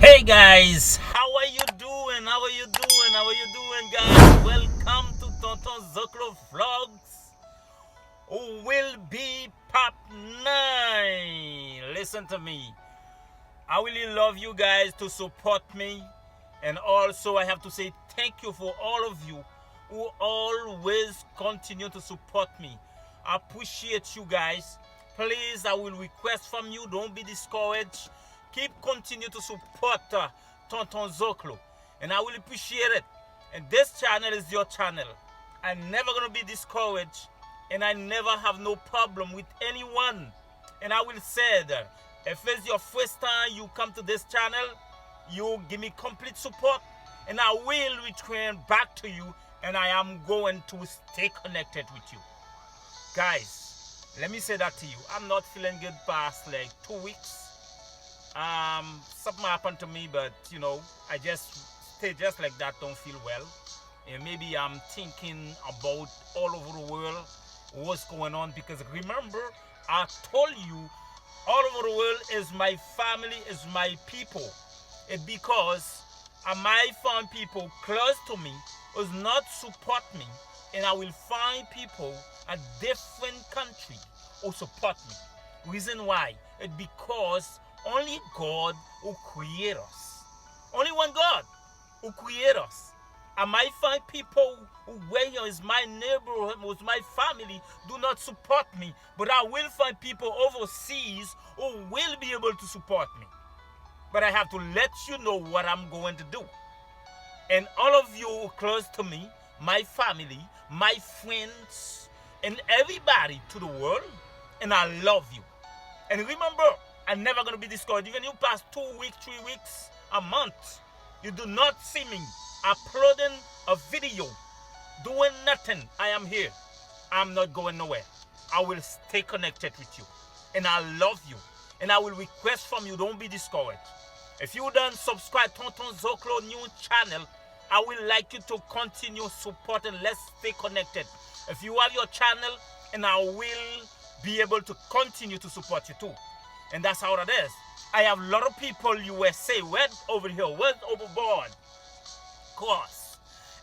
Hey guys, how are you doing? How are you doing, guys? Welcome to Tonton Zoklo Vlogs. Who will be Pop 9? Listen to me. I really love you guys to support me. And also, I have to say thank you for all of you who always continue to support me. I appreciate you guys. Please, I will request from you, don't be discouraged. Keep continue to support Tonton Zoklo. And I will appreciate it. And this channel is your channel. I'm never going to be discouraged. And I never have no problem with anyone. And I will say that if it's your first time you come to this channel, you give me complete support. And I will return back to you. And I am going to stay connected with you. Guys, let me say that to you. I'm not feeling good past like 2 weeks. Something happened to me, but you know, I just stay just like that, don't feel well. And maybe I'm thinking about all over the world what's going on, because remember, I told you all over the world is my family, is my people. It's because I might find people close to me who does not support me, and I will find people a different country who support me. Reason why? It's because only God who create us. Only one God who create us. I might find people who where is my neighborhood, with my family, do not support me. But I will find people overseas who will be able to support me. But I have to let you know what I'm going to do. And all of you who are close to me, my family, my friends, and everybody to the world, and I love you. And remember, I'm never going to be discouraged. Even you pass 2 weeks, 3 weeks, a month, you do not see me uploading a video, doing nothing. I am here. I'm not going nowhere. I will stay connected with you. And I love you. And I will request from you, don't be discouraged. If you don't subscribe to Tonton Zoklo new channel, I would like you to continue supporting. Let's stay connected. If you have your channel, and I will be able to continue to support you too. And that's how it is. I have a lot of people USA, went over here, went overboard, course.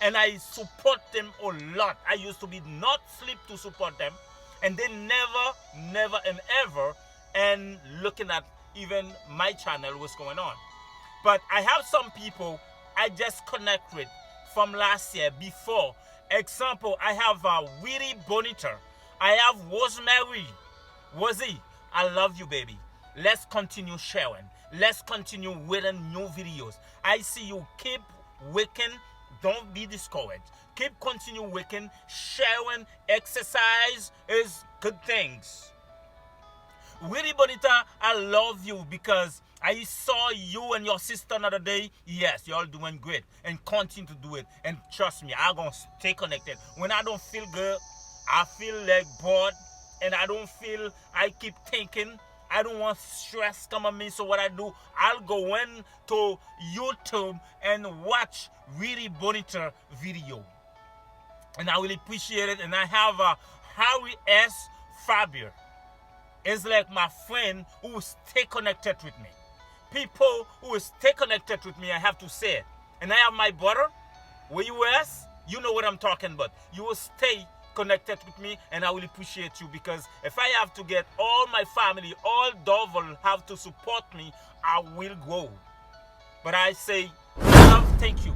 And I support them a lot. I used to be not sleep to support them. And they never and ever and looking at even my channel, what's going on. But I have some people I just connect with from last year before. Example, I have Willie Bonita. I have Rosemary. Rosie, I love you, baby. Let's continue sharing. Let's continue with new videos. I see you. Keep working. Don't be discouraged. Keep continue working. Sharing. Exercise is good things. Willie Bonita, I love you because I saw you and your sister another day. Yes, you're all doing great. And continue to do it. And trust me, I'm going to stay connected. When I don't feel good, I feel like bored. And I don't feel, I keep thinking, I don't want stress come on me. So what I do, I'll go in to YouTube and watch really Bonita video. And I will appreciate it. And I have Harry S. Fabio. It's like my friend who will stay connected with me. People who will stay connected with me, I have to say it. And I have my brother, where US, you know what I'm talking about. You will stay connected with me, and I will appreciate you, because if I have to get all my family, all double have to support me, I will go. But I say, love, thank you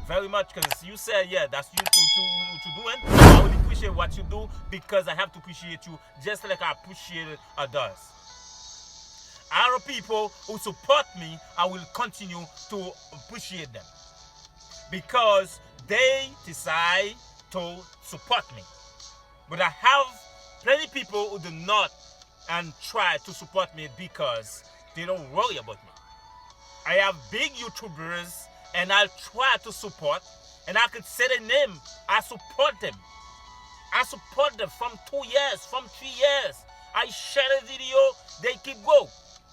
very much, because you said, yeah, that's you to do it. I will appreciate what you do, because I have to appreciate you just like I appreciate others. Other people who support me, I will continue to appreciate them, because they decide to support me. But I have plenty of people who do not and try to support me because they don't worry about me. I have big YouTubers and I try to support, and I could say their name. I support them. I support them from 2 years, from 3 years. I share a video, they keep go.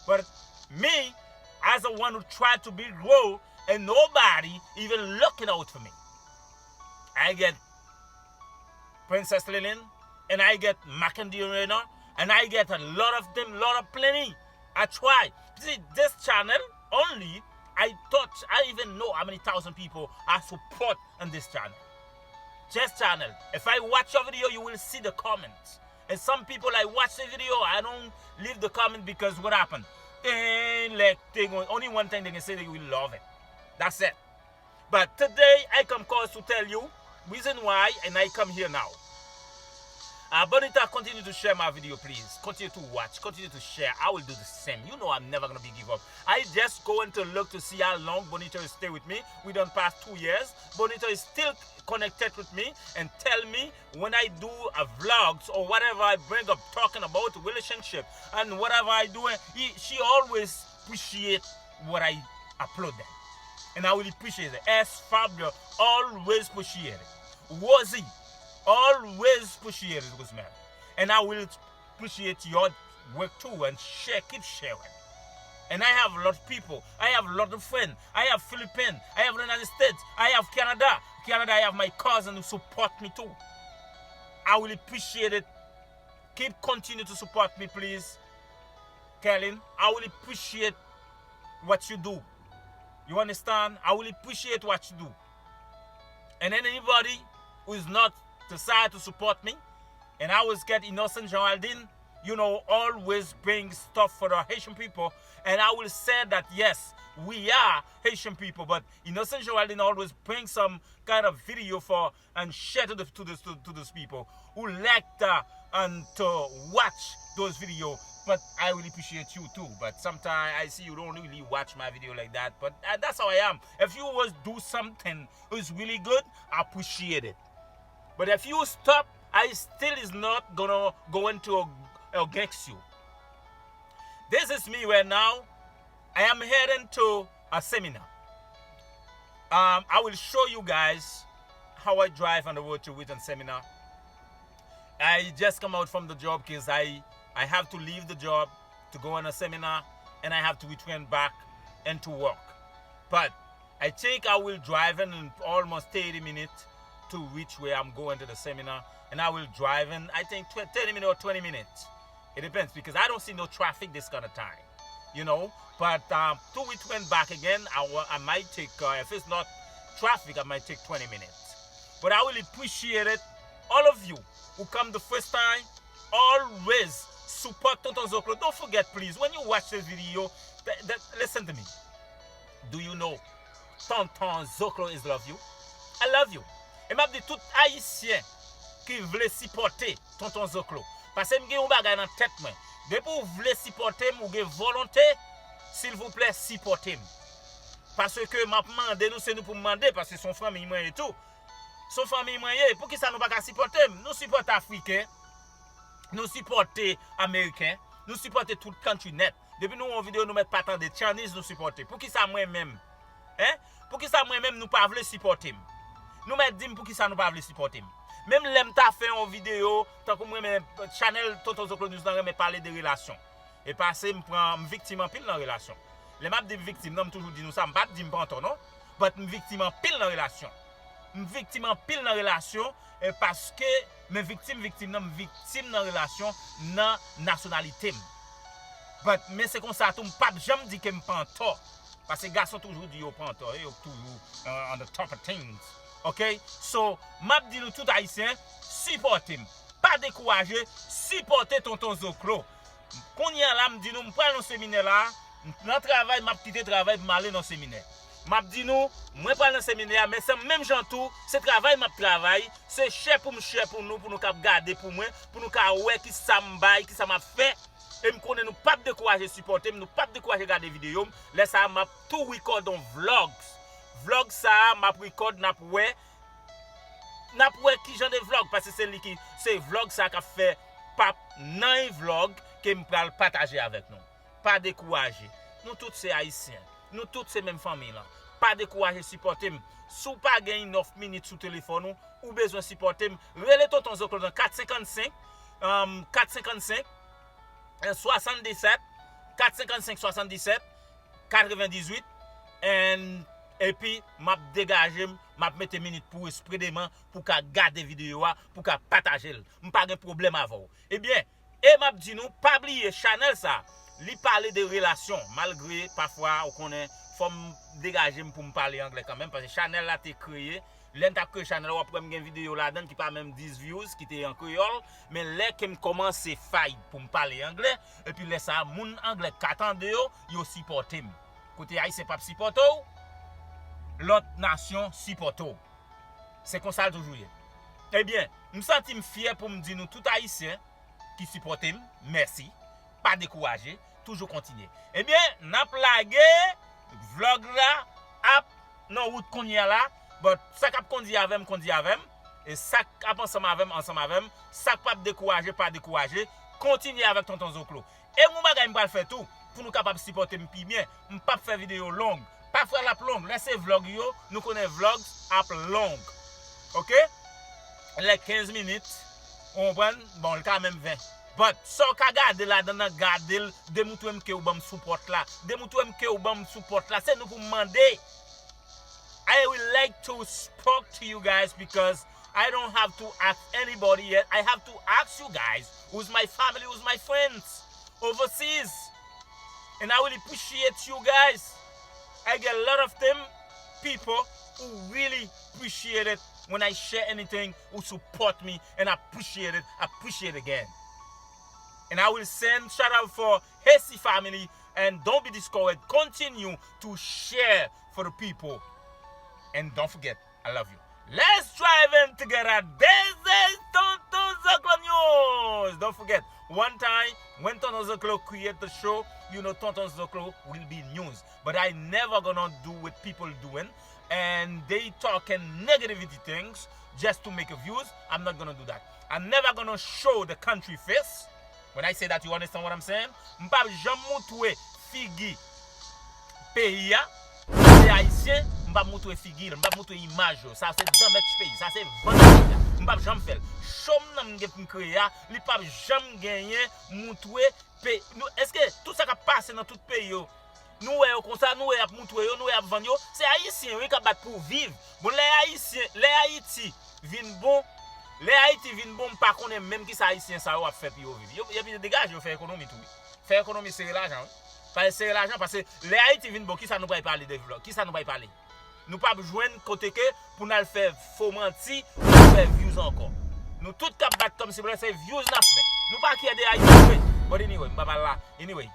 But me, as the one who tried to be grow, and nobody even looking out for me. I get Princess Lillian, and I get Mackenzie Arena, and I get a lot of them, lot of plenty. I try. See, this channel only, I even know how many thousand people I support on this channel. Just channel. If I watch your video, you will see the comments. And some people, I watch the video, I don't leave the comment because what happened? Only one thing they can say, they will love it. That's it. But today, I come cause to tell you reason why, and I come here now. Bonita, continue to share my video, please. Continue to watch, continue to share. I will do the same. You know I'm never going to be give up. I just going to look to see how long Bonita will stay with me. We done past 2 years. Bonita is still connected with me and tell me when I do a vlogs or whatever I bring up talking about relationship and whatever I do, she always appreciate what I upload them. And I will appreciate it. S. Fabio always appreciate it. Wazzy always appreciate it, Rosemary. And I will appreciate your work too and keep sharing. And I have a lot of people. I have a lot of friends. I have Philippines. I have the United States. I have Canada. I have my cousin who support me too. I will appreciate it. Continue to support me, please. Kellen, I will appreciate what you do. You understand? I will appreciate what you do. And then anybody who is not decide to support me, and I always get Innocent Geraldine, always bring stuff for the Haitian people, and I will say that yes, we are Haitian people, but Innocent Geraldine always bring some kind of video for and share to those people who like to watch those videos. But I really appreciate you too. But sometimes I see you don't really watch my video like that. But that's how I am. If you always do something who's really good, I appreciate it. But if you stop, I still is not gonna go into against you. This is me right now. I am heading to a seminar. I will show you guys how I drive on the road to Wheaton seminar. I just come out from the job because I have to leave the job to go on a seminar and I have to return back and to work. But I think I will drive in almost 30 minutes to reach where I'm going to the seminar, and I will drive in, I think 30 minutes or 20 minutes. It depends because I don't see no traffic this kind of time, But to return back again, I might take, if it's not traffic, I might take 20 minutes. But I will appreciate it. All of you who come the first time, always support Tonton Zoclo. Don't forget, please, when you watch this video, listen to me. Do you know Tonton Zoclo is love you? I love you. Et m'a dit tout haïtien qui veut supporter Tonton Zoclo. Parce que m'gè yon bagay dans tête moi. Depuis vous voulez supporter, m'gè volonté, s'il vous plaît, supportez. Parce que m'a demandé nous c'est nous pour demander parce que son famille moi et tout. Son famille moi pour qui ça nous pas supporter? Nous supporter africain, nous supporter américain, nous supporter tout country net. Depuis nous en vidéo nous mettre pas tant de Chinese nous supporter. Pour qui ça moi même? Pour qui ça moi même nous pas veut supporter? Nous m'a dit pour qui ça nous pas veut supporter. Même l'aime ta fait en vidéo tant que moi même channel Tonton Zoclo nous dans me parler de relations. Et passer me prend victime en pile dans relation. Les m'a dit victime, non toujours dit nous ça me pas dit me prend non, mais victime en pile dans relation. Victime en pile dans relation et parce que mes victime dans relation dans nationalité. Mais c'est comme ça tout pas jamais dit que me prend tort parce que garçon toujours dit yo prend tort et toujours on the top of things. OK? So, m'a dit nous tout haïtien, supportez, pas décourager, supportez Tonton Zoclo. Qu'on y a là me dit nous prend dans séminaire là, dans travail m'a quitté travail pour aller dans séminaire. M'a dit nous, moi pas dans séminaire mais c'est même gens tout, c'est travail m'a travail, c'est cher pour nous cap garder pour moi, pour nous ca ouais qui ça m'baille, qui ça m'a fait. Et me connaît nous pas décourager supporter, nous pas décourager regarder vidéo, laisse ça m'a tout record dans vlogs. Vlog ça m'a record n'a qui genre de vlog parce que c'est vlog ça qu'a fait pas nan vlog que me pral partager avec nous. Pas décourager. Nous tous c'est haïtiens. Nous tous c'est même famille là. Pas décourager supporter. Sou pas gagner 9 minutes sur téléphone ou besoin supporter. Relais Tonton Zoclo dans 455 77 455 77 98 et puis m'a dégager m'a mettre minute pour esprit de main pour qu'a garder vidéo pour qu'a partager pas de problème avant. Eh bien et m'a dit nous pas oublier channel ça li parler de relations malgré parfois on connaît faut dégager pour me parler anglais quand même parce que Chanel là t'es créé. L'un que Chanel ou après une vidéo là-dedans qui pas même 10 views qui était en créole mais là que me commence fight pour me parler anglais et puis là ça moun anglais qu'attendent yo supporter. Côté haïtien pas supporter l'autre nation supporter. C'est comme ça toujours. Eh bien, me sens fier pour me dire nous tout haïtien qui supporte, merci, pas décourager, toujours continuer. Eh bien, n'a plagué vlog là, ap non route qu'on y a là, but ça cap qu'on dit avec et ça cap ensemble avec ça pas décourager, pas décourager, continuer avec tonton Zoclo. Et mon bagay m'pa faire tout pour nous capable supporter m'pi bien, m'pa faire vidéo longue, pas faire la longue, laissez vlog yo, nous connaît vlog ap long. OK? Les 15 minutes, on prend bon quand même 20. But so ka garder là dans garder de moutou que ou bam support là, de moutou que ou bam support là, c'est nous pour demander. I would like to speak to you guys because I don't have to ask anybody yet. I have to ask you guys who's my family, who's my friends overseas. And I will appreciate you guys. I get a lot of them people who really appreciate it when I share anything, who support me and appreciate it again. And I will send shout out for Hesi family and don't be discouraged. Continue to share for the people. And don't forget, I love you. Let's drive in together. This is Tonton Zoclo News. Don't forget, one time when Tonton Zoclo create the show, you know Tonton Zoclo will be news. But I never gonna do what people doing. And they talking negativity things just to make a views. I'm not gonna do that. I'm never gonna show the country face. When I say that, you understand what I'm saying? M'pa jamais montrer figi pays c'est haïtien, m'pa montrer figure, m'pa montrer image. Ça c'est dans notre pays, ça c'est vendredi. M'pa jamais faire. Chom nan m'gè pour créer, li pa jamais gagner montrer pays. Est-ce que tout ça qui passe dans tout pays yo nous comme ça nous ap montrer yo, nous ap vendre yo, c'est haïtien qui battre pour vivre. Bon les haïtiens, les Haïti vinn bon. Les Haïti vinn bon pas connaît même qui ça haïtien ça va faire pour vivre. Et puis dégage yo faire économie tout. Faire économie c'est l'argent. Pas c'est l'argent parce que les Haïti vinn bon qui ça nous va parler de vlog, qui ça nous va parler. Nous pas joindre côté que pour nous faire faux menti, faire views encore. Nous tout cap battre comme si c'est views n'a fait. Nous pas qui des Haïti. But anyway, m'pa là. Anyway.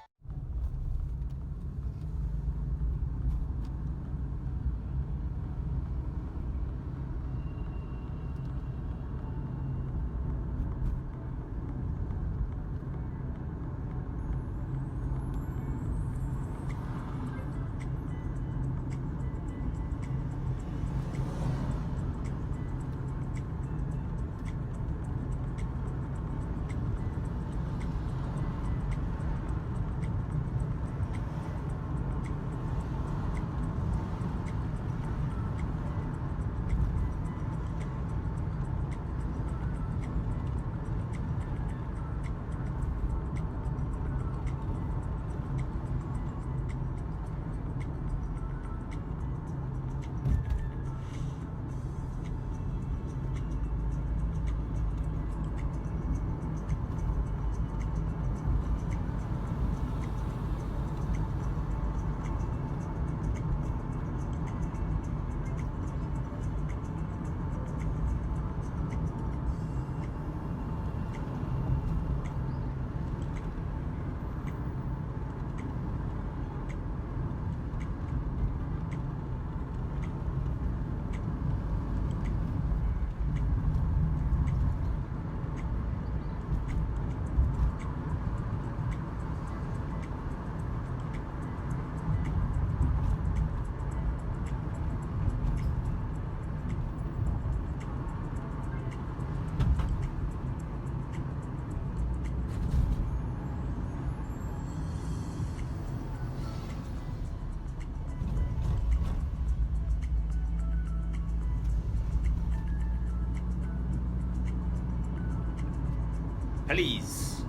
Please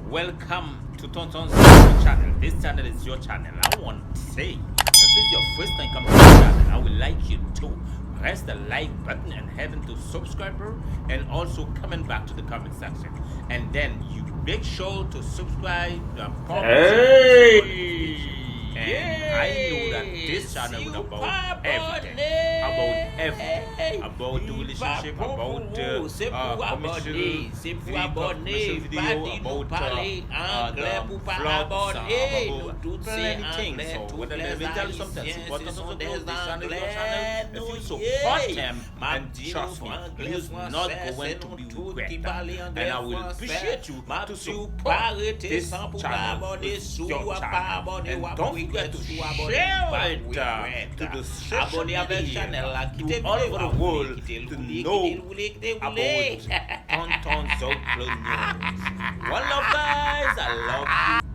welcome to Tonton's channel. This channel is your channel. I want to say, if it's your first time coming to the channel, I would like you to press the like button and head into subscriber and also comment back to the comment section. And then you make sure to subscribe, And I know that this channel is about everything, about the relationship, about commercial video, about the vlogs, about plenty things. So when they tell you something, support us on this channel, your channel. If you support them, and trust me, you're not going to be regret. And I will appreciate you to support this channel, your channel. And don't forget to share it to the social media, to all over the world, to know about Tonton Zoclo News. One love, guys. I love you.